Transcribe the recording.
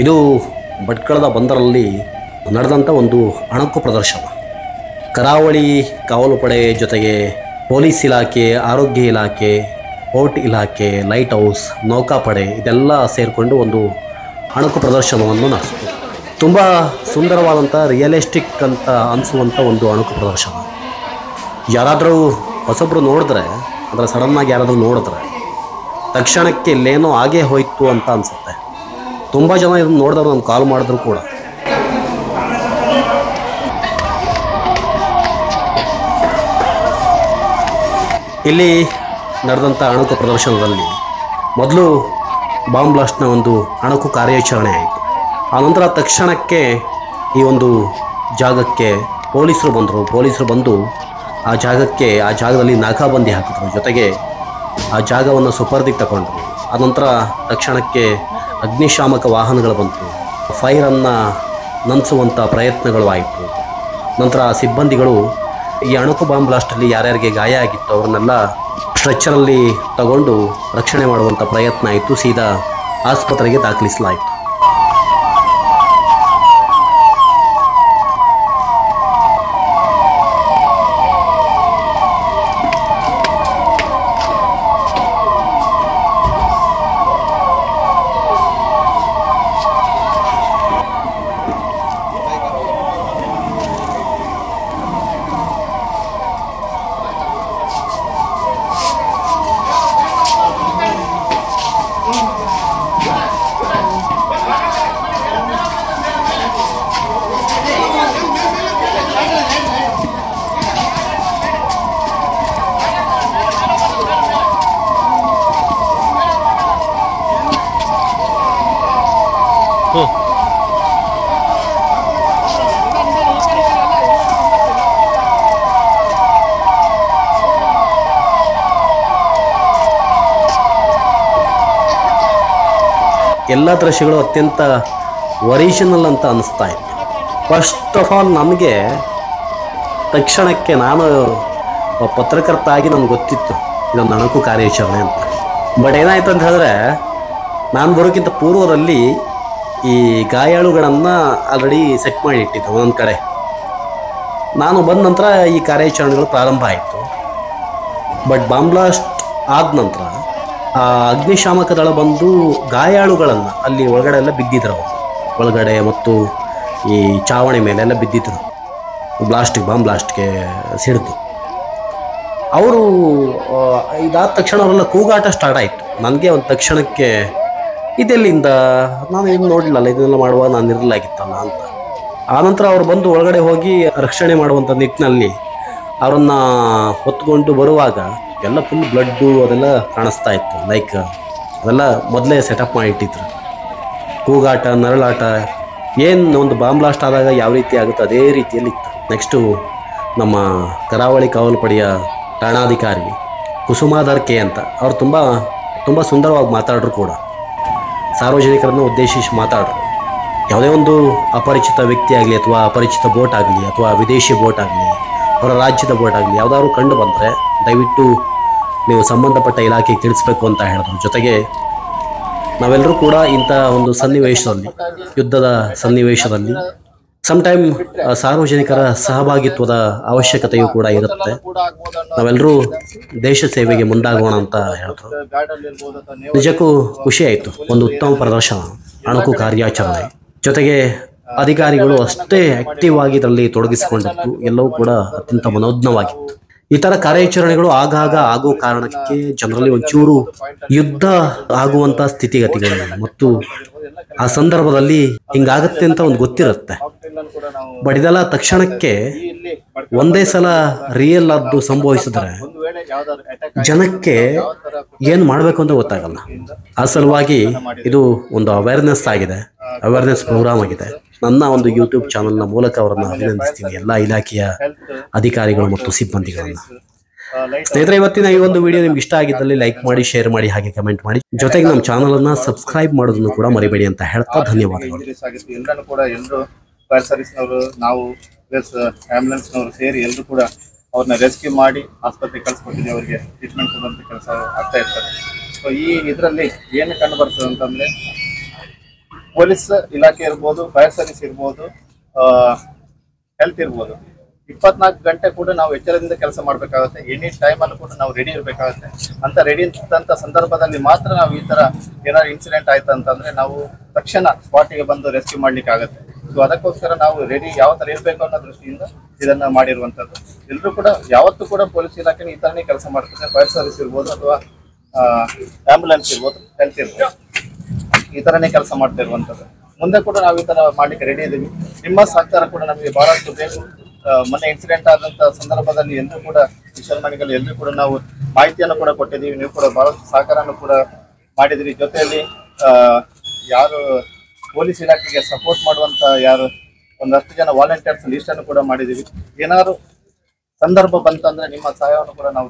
ಇದು ಭಟ್ಕಳದ ಬಂದರಲ್ಲಿ ನಡೆದಂಥ ಒಂದು ಅಣಕು ಪ್ರದರ್ಶನ. ಕರಾವಳಿ ಕಾವಲು ಪಡೆ ಜೊತೆಗೆ ಪೊಲೀಸ್ ಇಲಾಖೆ, ಆರೋಗ್ಯ ಇಲಾಖೆ, ಪೋರ್ಟ್ ಇಲಾಖೆ, ಲೈಟ್ ಹೌಸ್, ನೌಕಾಪಡೆ ಇದೆಲ್ಲ ಸೇರಿಕೊಂಡು ಒಂದು ಅಣಕು ಪ್ರದರ್ಶನವನ್ನು ನಡೆಸಿತು. ತುಂಬ ಸುಂದರವಾದಂಥ ರಿಯಲಿಸ್ಟಿಕ್ ಅಂತ ಅನಿಸುವಂಥ ಒಂದು ಅಣಕು ಪ್ರದರ್ಶನ. ಯಾರಾದರೂ ಹೊಸಬ್ರು ನೋಡಿದ್ರೆ, ಅಂದರೆ ಸಡನ್ನಾಗಿ ಯಾರಾದರೂ ನೋಡಿದ್ರೆ ತಕ್ಷಣಕ್ಕೆ ಇಲ್ಲೇನೋ ಆಗೇ ಹೋಯಿತು ಅಂತ ಅನಿಸುತ್ತೆ. ತುಂಬ ಜನ ಇದನ್ನು ನೋಡಿದವರು ನಾನು ಕಾಲ್ ಮಾಡಿದ್ರು ಕೂಡ. ಇಲ್ಲಿ ನಡೆದಂಥ ಅಣಕು ಪ್ರದರ್ಶನದಲ್ಲಿ ಮೊದಲು ಬಾಂಬ್ ಬ್ಲಾಸ್ಟ್ನ ಒಂದು ಅಣಕು ಕಾರ್ಯಾಚರಣೆ ಆಯಿತು. ಆನಂತರ ತಕ್ಷಣಕ್ಕೆ ಈ ಒಂದು ಜಾಗಕ್ಕೆ ಪೊಲೀಸರು ಬಂದು ಆ ಜಾಗದಲ್ಲಿ ನಾಕಾಬಂದಿ ಹಾಕಿದ್ರು. ಜೊತೆಗೆ ಆ ಜಾಗವನ್ನು ಸುಪರ್ದಿಗೆ ತಗೊಂಡ್ರು. ಆನಂತರ ತಕ್ಷಣಕ್ಕೆ ಅಗ್ನಿಶಾಮಕ ವಾಹನಗಳು ಬಂತು. ಫೈರನ್ನು ನಂದಿಸುವಂಥ ಪ್ರಯತ್ನಗಳು ಆಯಿತು. ನಂತರ ಸಿಬ್ಬಂದಿಗಳು ಈ ಅಣಕು ಬಾಂಬ್ ಬ್ಲಾಸ್ಟಲ್ಲಿ ಯಾರ್ಯಾರಿಗೆ ಗಾಯ ಆಗಿತ್ತು ಅವ್ರನ್ನೆಲ್ಲ ಸ್ಟ್ರೆಚ್ಚರಲ್ಲಿ ತಗೊಂಡು ರಕ್ಷಣೆ ಮಾಡುವಂಥ ಪ್ರಯತ್ನ ಆಯಿತು. ಸೀದಾ ಆಸ್ಪತ್ರೆಗೆ ದಾಖಲಿಸಲಾಯಿತು. ಎಲ್ಲ ದೃಶ್ಯಗಳು ಅತ್ಯಂತ ಒರಿಜಿನಲ್ ಅಂತ ಅನ್ನಿಸ್ತಾ ಇತ್ತು. ಫಸ್ಟ್ ಆಫ್ ಆಲ್ ನನಗೆ ತಕ್ಷಣಕ್ಕೆ, ನಾನು ಪತ್ರಕರ್ತ ಆಗಿ ನನಗೆ ಗೊತ್ತಿತ್ತು ಇದೊಂದು ಅಣಕು ಕಾರ್ಯಾಚರಣೆ ಅಂತ. ಬಟ್ ಏನಾಯ್ತು ಅಂತ ಹೇಳಿದ್ರೆ, ನಾನು ಬರೋಕ್ಕಿಂತ ಪೂರ್ವದಲ್ಲಿ ಈ ಗಾಯಾಳುಗಳನ್ನು ಆಲ್ರೆಡಿ ಸೆಟ್ ಮಾಡಿ ಇಟ್ಟಿದ್ದು ಒಂದೊಂದು ಕಡೆ. ನಾನು ಬಂದ ನಂತರ ಈ ಕಾರ್ಯಾಚರಣೆಗಳು ಪ್ರಾರಂಭ ಆಯಿತು. ಬಟ್ ಬಾಂಬ್ ಬ್ಲಾಸ್ಟ್ ಆದ ನಂತರ ಅಗ್ನಿಶಾಮಕ ದಳ ಬಂದು ಗಾಯಾಳುಗಳನ್ನು ಅಲ್ಲಿ ಒಳಗಡೆ ಎಲ್ಲ ಬಿದ್ದಿದ್ರು. ಒಳಗಡೆ ಮತ್ತು ಈ ಚಾವಣಿ ಮೇಲೆಲ್ಲ ಬಿದ್ದಿದ್ರು. ಬಾಂಬ್ ಬ್ಲಾಸ್ಟ್ಗೆ ಸಿಡಿದು ಅವರು ಇದಾದ ತಕ್ಷಣ ಅವರೆಲ್ಲ ಕೂಗಾಟ ಸ್ಟಾರ್ಟ್ ಆಯಿತು. ನನಗೆ ಒಂದು ತಕ್ಷಣಕ್ಕೆ ಇದೆಲ್ಲಿಂದ, ನಾನು ಇದನ್ನು ನೋಡಲಿಲ್ಲ, ಇದನ್ನೆಲ್ಲ ಮಾಡುವಾಗ ನಾನು ಇರಲಾಗಿತ್ತಲ್ಲ ಅಂತ. ಆನಂತರ ಅವ್ರು ಬಂದು ಒಳಗಡೆ ಹೋಗಿ ರಕ್ಷಣೆ ಮಾಡುವಂಥ ನಿಟ್ಟಿನಲ್ಲಿ ಅವರನ್ನು ಹೊತ್ಕೊಂಡು ಬರುವಾಗ ಎಲ್ಲ ಫುಲ್ ಬ್ಲಡ್ಡು ಅದೆಲ್ಲ ಕಾಣಿಸ್ತಾ ಇತ್ತು. ಲೈಕ್ ಅದೆಲ್ಲ ಮೊದಲೇ ಸೆಟಪ್ ಮಾಡಿಟ್ಟಿದ್ರು. ಕೂಗಾಟ, ನರಳಾಟ, ಏನು ಒಂದು ಬಾಂಬ್ ಬ್ಲಾಸ್ಟ್ ಆದಾಗ ಯಾವ ರೀತಿ ಆಗುತ್ತೆ ಅದೇ ರೀತಿಯಲ್ಲಿ ಇತ್ತು. ನೆಕ್ಸ್ಟು ನಮ್ಮ ಕರಾವಳಿ ಕಾವಲು ಪಡೆಯ ಠಾಣಾಧಿಕಾರಿ ಕುಸುಮಾಧರ್ ಕೆ ಅಂತ ಅವರು ತುಂಬ ಸುಂದರವಾಗಿ ಮಾತಾಡ್ರು ಕೂಡ. ಸಾರ್ವಜನಿಕರನ್ನು ಉದ್ದೇಶಿಸಿ ಮಾತಾಡ್ರು. ಯಾವುದೇ ಒಂದು ಅಪರಿಚಿತ ವ್ಯಕ್ತಿ ಆಗಲಿ ಅಥವಾ ಅಪರಿಚಿತ ಬೋಟ್ ಆಗಲಿ ಅಥವಾ ವಿದೇಶಿ ಬೋಟ್ ಆಗಲಿ ಹೊರ ರಾಜ್ಯದ ಬೋಟ್ ಆಗಲಿ ಯಾವುದಾದ್ರು ಕಂಡು ಬಂದರೆ ದಯವಿಟ್ಟು ನೀವು ಸಂಬಂಧಪಟ್ಟ ಇಲಾಖೆಗೆ ತಿಳಿಸ್ಬೇಕು ಅಂತ ಹೇಳಿದ್ರು. ಜೊತೆಗೆ ನಾವೆಲ್ಲರೂ ಕೂಡ ಇಂಥ ಒಂದು ಸನ್ನಿವೇಶದಲ್ಲಿ, ಯುದ್ಧದ ಸನ್ನಿವೇಶದಲ್ಲಿ ಸಮ್ಟೈಮ್ ಸಾರ್ವಜನಿಕರ ಸಹಭಾಗಿತ್ವದ ಅವಶ್ಯಕತೆಯೂ ಕೂಡ ಇರುತ್ತೆ. ನಾವೆಲ್ಲರೂ ದೇಶ ಸೇವೆಗೆ ಮುಂದಾಗೋಣ ಅಂತ ಹೇಳಿದ್ರು. ನಿಜಕ್ಕೂ ಖುಷಿ ಆಯಿತು. ಒಂದು ಉತ್ತಮ ಪ್ರದರ್ಶನ, ಅಣಕು ಕಾರ್ಯಾಚರಣೆ. ಜೊತೆಗೆ ಅಧಿಕಾರಿಗಳು ಅಷ್ಟೇ ಆಕ್ಟಿವ್ ಆಗಿ ಇದರಲ್ಲಿ ತೊಡಗಿಸಿಕೊಂಡಿದ್ದು ಎಲ್ಲವೂ ಕೂಡ ಅತ್ಯಂತ ಮನೋಜ್ಞವಾಗಿತ್ತು. ಈ ಥರ ಕಾರ್ಯಾಚರಣೆಗಳು ಆಗಾಗ ಆಗೋ ಕಾರಣಕ್ಕೆ ಜನರಲ್ಲಿ ಒಂಚೂರು ಯುದ್ಧ ಆಗುವಂಥ ಸ್ಥಿತಿಗತಿಗಳಿವೆ ಮತ್ತು ಆ ಸಂದರ್ಭದಲ್ಲಿ ಹಿಂಗಾಗತ್ತೆ ಅಂತ ಒಂದು ಗೊತ್ತಿರುತ್ತೆ. ಬಟ್ ಇದೆಲ್ಲ ತಕ್ಷಣಕ್ಕೆ ಒಂದೇ ಸಲ ರಿಯಲ್ ಆದ್ದು ಸಂಭವಿಸಿದ್ರೆ ಜನಕ್ಕೆ ಏನು ಮಾಡಬೇಕು ಅಂತ ಗೊತ್ತಾಗಲ್ಲ. ಆ ಸಲುವಾಗಿ ಇದು ಒಂದು ಅವೇರ್ನೆಸ್ ಆಗಿದೆ, ಅವೇರ್ನೆಸ್ ಪ್ರೋಗ್ರಾಮ್ ಆಗಿದೆ. ನನ್ನ ಒಂದು ಯೂಟ್ಯೂಬ್ ಚಾನಲ್ನ ಮೂಲಕ ಅವರನ್ನು ಅಭಿನಂದಿಸ್ತೀನಿ, ಎಲ್ಲ ಇಲಾಖೆಯ ಅಧಿಕಾರಿಗಳು ಮತ್ತು ಸಿಬ್ಬಂದಿಗಳನ್ನು. ಸ್ನೇಹಿತರೆ, ಇವತ್ತಿನ ಈ ಒಂದು ವಿಡಿಯೋ ನಿಮ್ಗೆ ಇಷ್ಟ ಆಗಿದ್ದಲ್ಲಿ ಲೈಕ್ ಮಾಡಿ, ಶೇರ್ ಮಾಡಿ, ಹಾಗೆ ಕಮೆಂಟ್ ಮಾಡಿ. ಜೊತೆಗೆ ನಮ್ಮ ಚಾನಲ್ ಅನ್ನ ಸಬ್ಸ್ಕ್ರೈಬ್ ಮಾಡೋದನ್ನು ಕೂಡ ಮರಿಬೇಡಿ ಅಂತ ಹೇಳ್ತಾ ಧನ್ಯವಾದಗಳು. ಎಲ್ಲರೂ ಕೂಡ ಫೈರ್ ಸರ್ವಿಸ್ನವರು, ನಾವು ಪ್ಲಸ್ ಆಂಬ್ಯುಲೆನ್ಸ್ನವರು ಸೇರಿ ಎಲ್ಲರೂ ಕೂಡ ಅವ್ರನ್ನ ರೆಸ್ಕ್ಯೂ ಮಾಡಿ ಆಸ್ಪತ್ರೆಗೆ ಕಳಿಸ್ಕೊಟ್ಟಿದ್ದೀವಿ. ಅವರಿಗೆ ಟ್ರೀಟ್ಮೆಂಟ್ ಕೊಡುವಂಥ ಕೆಲಸ ಆಗ್ತಾ ಇರ್ತಾರೆ. ಸೊ ಈ ಇದರಲ್ಲಿ ಏನು ಕಂಡು ಬರ್ತದೆ ಅಂತಂದರೆ ಪೊಲೀಸ್ ಇಲಾಖೆ ಇರ್ಬೋದು, ಫೈರ್ ಸರ್ವಿಸ್ ಇರ್ಬೋದು, ಹೆಲ್ತ್ ಇರ್ಬೋದು, 24 ಗಂಟೆ ಕೂಡ ನಾವು ಎಚ್ಚರದಿಂದ ಕೆಲಸ ಮಾಡಬೇಕಾಗುತ್ತೆ. ಎನಿ ಟೈಮಲ್ಲೂ ಕೂಡ ನಾವು ರೆಡಿ ಇರಬೇಕಾಗುತ್ತೆ. ಅಂತ ರೆಡಿ ಇದ್ದಂಥ ಸಂದರ್ಭದಲ್ಲಿ ಮಾತ್ರ ನಾವು ಈ ತರ ಏನಾದ್ರು ಇನ್ಸಿಡೆಂಟ್ ಆಯ್ತು ಅಂತಂದ್ರೆ ನಾವು ತಕ್ಷಣ ಸ್ಪಾಟಿಗೆ ಬಂದು ರೆಸ್ಕ್ಯೂ ಮಾಡ್ಲಿಕ್ಕೆ ಆಗುತ್ತೆ. ಸೊ ಅದಕ್ಕೋಸ್ಕರ ನಾವು ರೆಡಿ ಯಾವ ತರ ಇರಬೇಕು ಅನ್ನೋ ದೃಷ್ಟಿಯಿಂದ ಇದನ್ನ ಮಾಡಿರುವಂತದ್ದು. ಎಲ್ಲರೂ ಕೂಡ ಯಾವತ್ತೂ ಕೂಡ ಪೊಲೀಸ್ ಇಲಾಖೆ ಈ ತರನೇ ಕೆಲಸ ಮಾಡ್ತಾರೆ. ಫೈರ್ ಸರ್ವಿಸ್ ಇರ್ಬೋದು ಅಥವಾ ಆಂಬ್ಯುಲೆನ್ಸ್ ಇರ್ಬೋದು, ಹೆಲ್ತ್ ಇರ್ಬೋದು, ಈ ತರನೇ ಕೆಲಸ ಮಾಡ್ತಾ ಇರುವಂತದ್ದು. ಮುಂದೆ ಕೂಡ ನಾವು ಈ ತರ ಮಾಡ್ಲಿಕ್ಕೆ ರೆಡಿ ಇದ್ದೀವಿ. ನಿಮ್ಮ ಸಹಕಾರ ಕೂಡ ನಮಗೆ ಬಹಳಷ್ಟು ಬೇಕು. ಮೊನ್ನೆ ಇನ್ಸಿಡೆಂಟ್ ಆದಂತ ಸಂದರ್ಭದಲ್ಲಿ ಎಲ್ಲರೂ ಕೂಡ ವಿಷಯಮಣಿಗಳು ಎಲ್ಲರೂ ಕೂಡ ನಾವು ಮಾಹಿತಿಯನ್ನು ಕೂಡ ಕೊಟ್ಟಿದ್ದೀವಿ. ನೀವು ಕೂಡ ಬಹಳಷ್ಟು ಸಹಕಾರನೂ ಕೂಡ ಮಾಡಿದಿರಿ. ಜೊತೆಯಲ್ಲಿ ಯಾರು ಪೊಲೀಸ್ ಇಲಾಖೆಗೆ ಸಪೋರ್ಟ್ ಮಾಡುವಂತ ಯಾರು ಒಂದಷ್ಟು ಜನ ವಾಲಂಟಿಯರ್ಸ್ ಲಿಸ್ಟ್ ಅನ್ನು ಕೂಡ ಮಾಡಿದ್ದೀವಿ. ಏನಾದ್ರು ಸಂದರ್ಭ ಬಂತಂದ್ರೆ ನಿಮ್ಮ ಸಹಾಯವನ್ನು ಕೂಡ ನಾವು